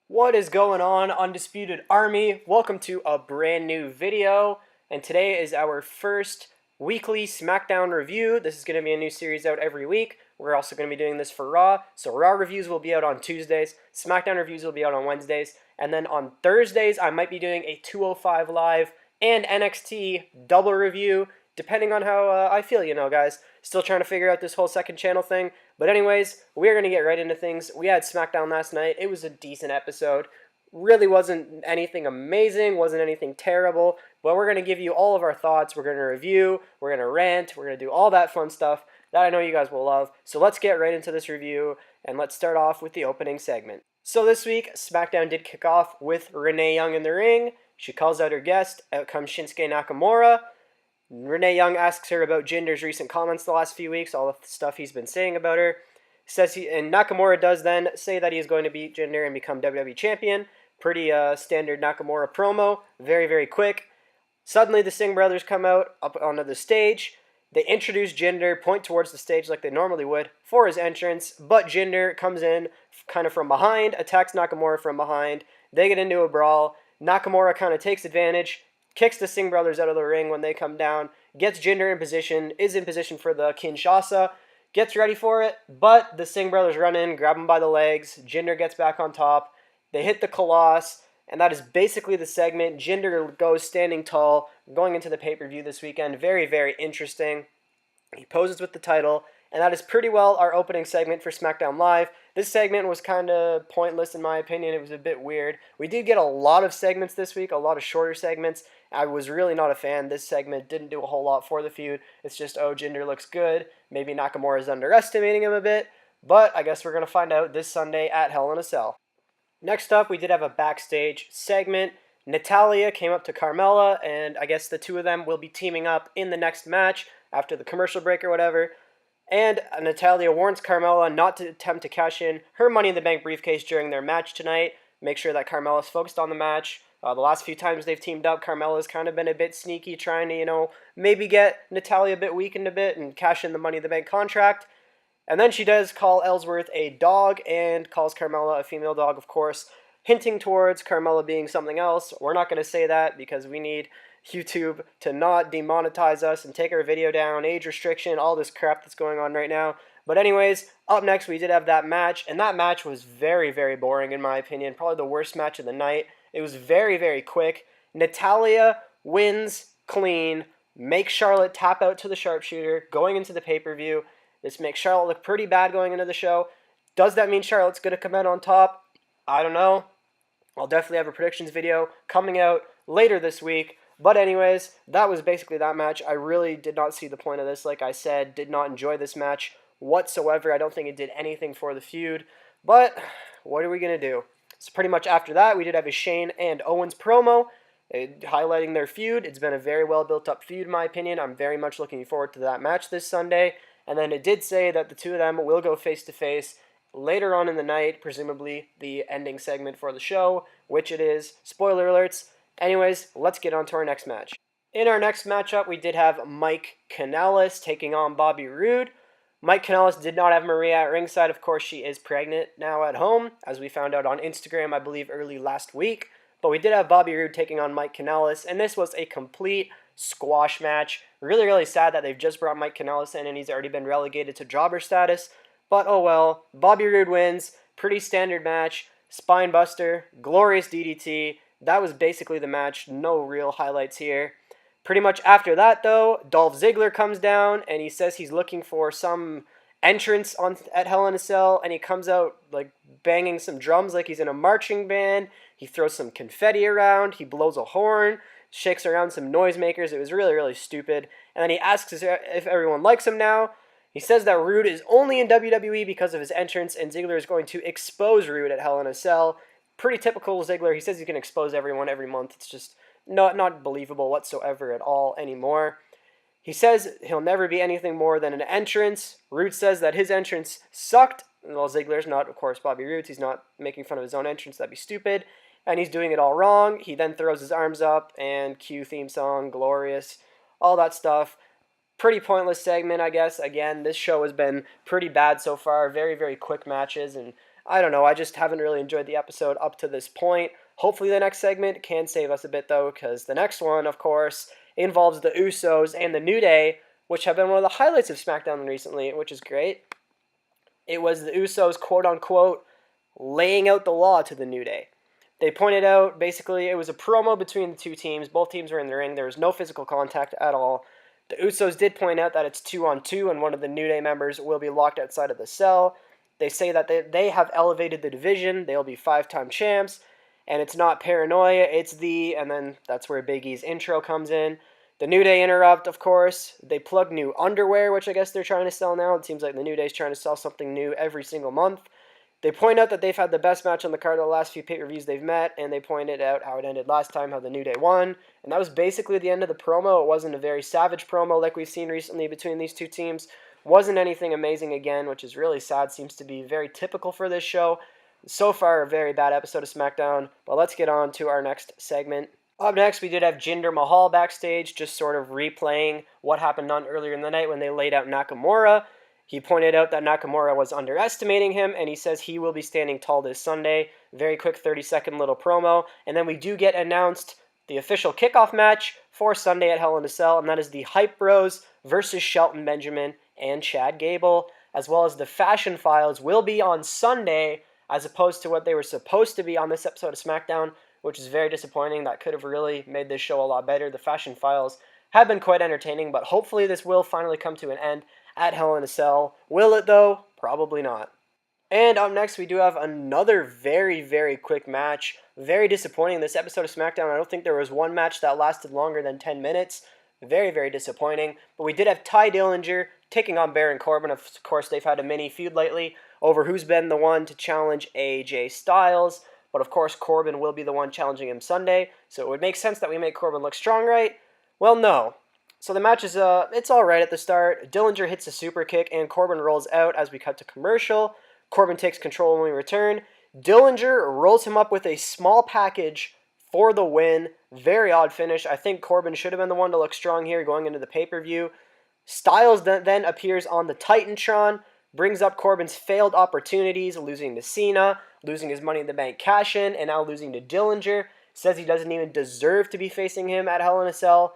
What is going on, Undisputed Army? Welcome to a brand new video, and today is our first weekly Smackdown review. This is going to be a new series out every week. We're also going to be doing this for Raw, so Raw reviews will be out on Tuesdays, Smackdown reviews will be out on Wednesdays, and then on Thursdays I might be doing a 205 Live and NXT double review, depending on how I feel, guys. Still trying to figure out this whole second channel thing. But anyways, we're going to get right into things. We had SmackDown last night. It was a decent episode. Really wasn't anything amazing, wasn't anything terrible. But we're going to give you all of our thoughts. We're going to review, we're going to rant, we're going to do all that fun stuff that I know you guys will love. So let's get right into this review, and let's start off with the opening segment. So this week, SmackDown did kick off with Renee Young in the ring. She calls out her guest. Out comes Shinsuke Nakamura. Renee Young asks her about Jinder's recent comments the last few weeks, all the stuff he's been saying about her. And Nakamura does then say that he is going to beat Jinder and become WWE Champion. Pretty standard Nakamura promo, very, very quick. Suddenly the Singh brothers come out up onto the stage. They introduce Jinder, point towards the stage like they normally would for his entrance, but Jinder comes in kind of from behind, attacks Nakamura from behind. They get into a brawl. Nakamura kind of takes advantage, kicks the Singh brothers out of the ring when they come down, gets Jinder in position, is in position for the Kinshasa, gets ready for it, but the Singh brothers run in, grab him by the legs, Jinder gets back on top, they hit the Colossus, and that is basically the segment. Jinder goes standing tall, going into the pay-per-view this weekend. Very, very interesting. He poses with the title, and that is pretty well our opening segment for SmackDown Live. This segment was kind of pointless in my opinion. It was a bit weird. We did get a lot of segments this week, a lot of shorter segments. I was really not a fan. This segment didn't do a whole lot for the feud. It's just, oh, Jinder looks good. Maybe Nakamura is underestimating him a bit. But I guess we're going to find out this Sunday at Hell in a Cell. Next up, we did have a backstage segment. Natalya came up to Carmella, and I guess the two of them will be teaming up in the next match after the commercial break or whatever. And Natalya warns Carmella not to attempt to cash in her Money in the Bank briefcase during their match tonight. Make sure that Carmella's focused on the match. The last few times they've teamed up, Carmella's kind of been a bit sneaky, trying to, maybe get Natalya a bit weakened a bit and cash in the Money in the Bank contract. And then she does call Ellsworth a dog and calls Carmella a female dog, of course, hinting towards Carmella being something else. We're not going to say that because we need YouTube to not demonetize us and take our video down, age restriction, all this crap that's going on right now. But anyways, up next we did have that match, and that match was very, very boring in my opinion. Probably the worst match of the night. It was very, very quick. Natalya wins clean, makes Charlotte tap out to the sharpshooter going into the pay-per-view. This makes Charlotte look pretty bad going into the show. Does that mean Charlotte's going to come out on top? I don't know. I'll definitely have a predictions video coming out later this week. But anyways, that was basically that match. I really did not see the point of this. Like I said, did not enjoy this match whatsoever. I don't think it did anything for the feud. But what are we going to do? So pretty much after that, we did have a Shane and Owens promo highlighting their feud. It's been a very well built up feud in my opinion. I'm very much looking forward to that match this Sunday. And then it did say that the two of them will go face to face later on in the night, presumably the ending segment for the show, which it is. Spoiler alerts. Anyways, let's get on to our next match. In our next matchup, we did have Mike Canales taking on Bobby Roode. Mike Canales did not have Maria at ringside. Of course, she is pregnant now at home, as we found out on Instagram, I believe, early last week. But we did have Bobby Roode taking on Mike Canales, and this was a complete squash match. Really, really sad that they've just brought Mike Canales in and he's already been relegated to jobber status. But oh well, Bobby Roode wins. Pretty standard match. Spine buster, glorious DDT. That was basically the match. No real highlights here. Pretty much after that, though, Dolph Ziggler comes down and he says he's looking for some entrance at Hell in a Cell, and he comes out like banging some drums like he's in a marching band. He throws some confetti around. He blows a horn, shakes around some noisemakers. It was really, really stupid. And then he asks if everyone likes him now. He says that Roode is only in WWE because of his entrance, and Ziggler is going to expose Roode at Hell in a Cell. Pretty typical Ziggler. He says he's going to expose everyone every month. It's just not believable whatsoever at all anymore. He says he'll never be anything more than an entrance. Roode says that his entrance sucked. Well, Ziggler's not, of course, Bobby Roode. He's not making fun of his own entrance. That'd be stupid. And he's doing it all wrong. He then throws his arms up and cue theme song, glorious, all that stuff. Pretty pointless segment, I guess. Again, this show has been pretty bad so far. Very, very quick matches, and I don't know, I just haven't really enjoyed the episode up to this point. Hopefully the next segment can save us a bit though, because the next one, of course, involves the Usos and the New Day, which have been one of the highlights of SmackDown recently, which is great. It was the Usos, quote-unquote, laying out the law to the New Day. They pointed out, basically, it was a promo between the two teams. Both teams were in the ring. There was no physical contact at all. The Usos did point out that it's 2-on-2, and one of the New Day members will be locked outside of the cell. They say that they have elevated the division. They'll be 5-time champs. And it's not paranoia, it's and then that's where Big E's intro comes in. The New Day interrupt, of course. They plug new underwear, which I guess they're trying to sell now. It seems like the New Day's trying to sell something new every single month. They point out that they've had the best match on the card the last few pay-per-views they've met, and they pointed out how it ended last time, how the New Day won. And that was basically the end of the promo. It wasn't a very savage promo like we've seen recently between these two teams. Wasn't anything amazing again, which is really sad. Seems to be very typical for this show. So far, a very bad episode of SmackDown, but let's get on to our next segment. Up next, we did have Jinder Mahal backstage, just sort of replaying what happened on earlier in the night when they laid out Nakamura. He pointed out that Nakamura was underestimating him, and he says he will be standing tall this Sunday. Very quick 30-second little promo. And then we do get announced the official kickoff match for Sunday at Hell in a Cell, and that is the Hype Bros versus Shelton Benjamin and Chad Gable, as well as the Fashion Files will be on Sunday, as opposed to what they were supposed to be on this episode of SmackDown, which is very disappointing. That could have really made this show a lot better. The Fashion Files have been quite entertaining, but hopefully this will finally come to an end at Hell in a Cell. Will it, though? Probably not. And up next, we do have another very, very quick match. Very disappointing. This episode of SmackDown, I don't think there was one match that lasted longer than 10 minutes. Very, very disappointing. But we did have Ty Dillinger taking on Baron Corbin. Of course, they've had a mini feud lately over who's been the one to challenge AJ Styles. But of course, Corbin will be the one challenging him Sunday. So it would make sense that we make Corbin look strong, right? Well, no. So the match is, it's alright at the start. Dillinger hits a super kick and Corbin rolls out as we cut to commercial. Corbin takes control when we return. Dillinger rolls him up with a small package for the win. Very odd finish. I think Corbin should have been the one to look strong here going into the pay-per-view. Styles then appears on the Titantron, brings up Corbin's failed opportunities, losing to Cena, losing his Money in the Bank cash-in, and now losing to Dillinger. Says he doesn't even deserve to be facing him at Hell in a Cell.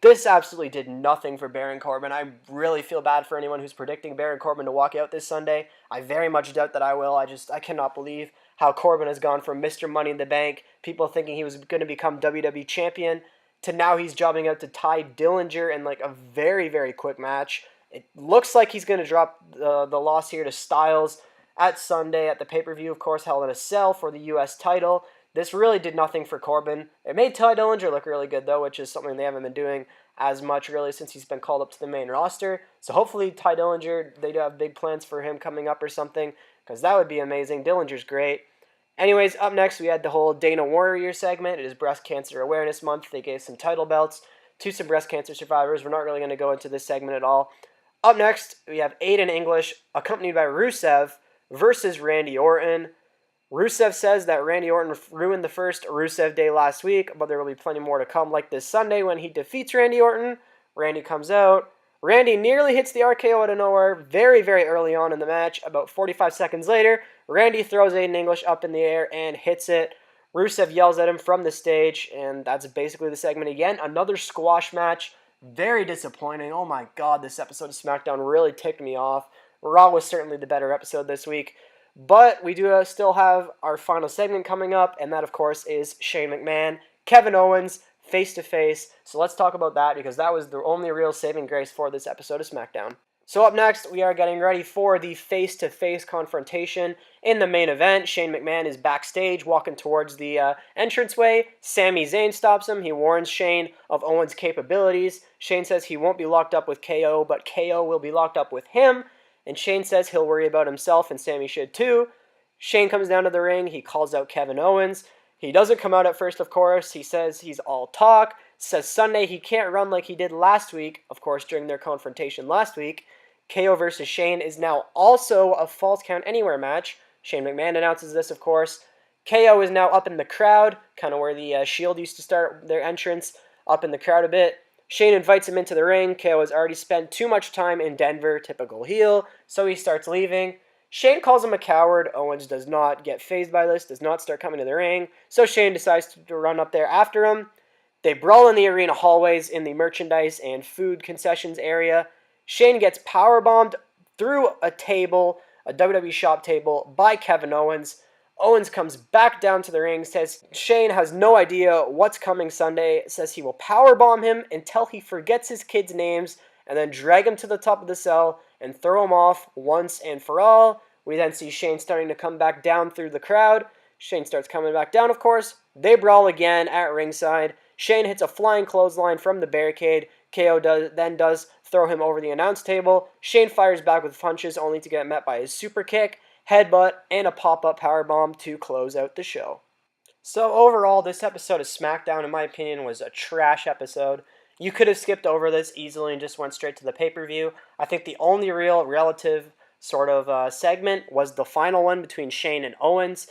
This absolutely did nothing for Baron Corbin. I really feel bad for anyone who's predicting Baron Corbin to walk out this Sunday. I very much doubt that I will. I cannot believe how Corbin has gone from Mr. Money in the Bank, people thinking he was going to become WWE Champion, to now he's jobbing out to Ty Dillinger in like a very, very quick match. It looks like he's going to drop the loss here to Styles at Sunday at the pay-per-view, of course, Hell in a Cell for the U.S. title. This really did nothing for Corbin. It made Ty Dillinger look really good, though, which is something they haven't been doing as much, really, since he's been called up to the main roster. So hopefully Ty Dillinger, they do have big plans for him coming up or something, because that would be amazing. Dillinger's great. Anyways, up next, we had the whole Dana Warrior segment. It is Breast Cancer Awareness Month. They gave some title belts to some breast cancer survivors. We're not really going to go into this segment at all. Up next, we have Aiden English, accompanied by Rusev, versus Randy Orton. Rusev says that Randy Orton ruined the first Rusev Day last week, but there will be plenty more to come, like this Sunday when he defeats Randy Orton. Randy comes out. Randy nearly hits the RKO out of nowhere very, very early on in the match. About 45 seconds later, Randy throws Aiden English up in the air and hits it. Rusev yells at him from the stage, and that's basically the segment again. Another squash match. Very disappointing. Oh my god, this episode of SmackDown really ticked me off. Raw was certainly the better episode this week. But we do still have our final segment coming up, and that, of course, is Shane McMahon, Kevin Owens, face-to-face. So let's talk about that, because that was the only real saving grace for this episode of SmackDown. So up next, we are getting ready for the face-to-face confrontation. In the main event, Shane McMahon is backstage, walking towards the entranceway. Sami Zayn stops him. He warns Shane of Owens' capabilities. Shane says he won't be locked up with KO, but KO will be locked up with him. And Shane says he'll worry about himself, and Sami should too. Shane comes down to the ring. He calls out Kevin Owens. He doesn't come out at first, of course. He says he's all talk. Says Sunday he can't run like he did last week, of course, during their confrontation last week. KO versus Shane is now also a Falls Count Anywhere match. Shane McMahon announces this, of course. KO is now up in the crowd, kind of where the Shield used to start their entrance, up in the crowd a bit. Shane invites him into the ring. KO has already spent too much time in Denver, typical heel, so he starts leaving. Shane calls him a coward. Owens does not get fazed by this, does not start coming to the ring, so Shane decides to run up there after him. They brawl in the arena hallways in the merchandise and food concessions area. Shane gets powerbombed through a table, a WWE shop table, by Kevin Owens. Owens comes back down to the ring, says Shane has no idea what's coming Sunday, says he will powerbomb him until he forgets his kids' names, and then drag him to the top of the cell and throw him off once and for all. We then see Shane starting to come back down through the crowd. Shane starts coming back down, of course. They brawl again at ringside. Shane hits a flying clothesline from the barricade. KO then does throw him over the announce table. Shane fires back with punches, only to get met by his super kick, headbutt, and a pop-up powerbomb to close out the show. So overall, this episode of Smackdown, in my opinion, was a trash episode. You could have skipped over this easily and just went straight to the pay-per-view. I think the only real relative sort of segment was the final one between Shane and Owens.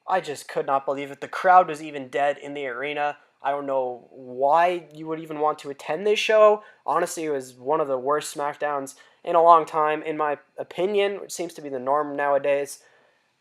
I just could not believe it. The crowd was even dead in the arena. I don't know why you would even want to attend this show. Honestly, it was one of the worst Smackdowns in a long time, in my opinion, which seems to be the norm nowadays.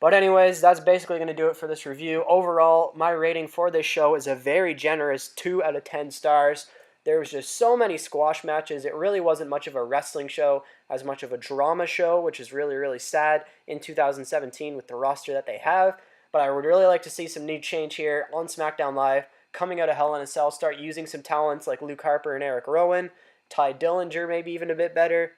But anyways, that's basically going to do it for this review. Overall, my rating for this show is a very generous 2 out of 10 stars. There was just so many squash matches. It really wasn't much of a wrestling show, as much of a drama show, which is really, really sad in 2017 with the roster that they have. But I would really like to see some new change here on SmackDown Live, coming out of Hell in a Cell, start using some talents like Luke Harper and Eric Rowan, Ty Dillinger maybe even a bit better,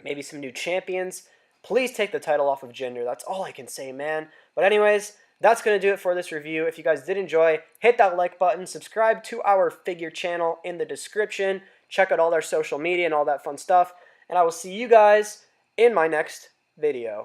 maybe some new champions. Please take the title off of Jinder. That's all I can say, man. But anyways, that's going to do it for this review. If you guys did enjoy, hit that like button, subscribe to our figure channel in the description, check out all our social media and all that fun stuff, and I will see you guys in my next video.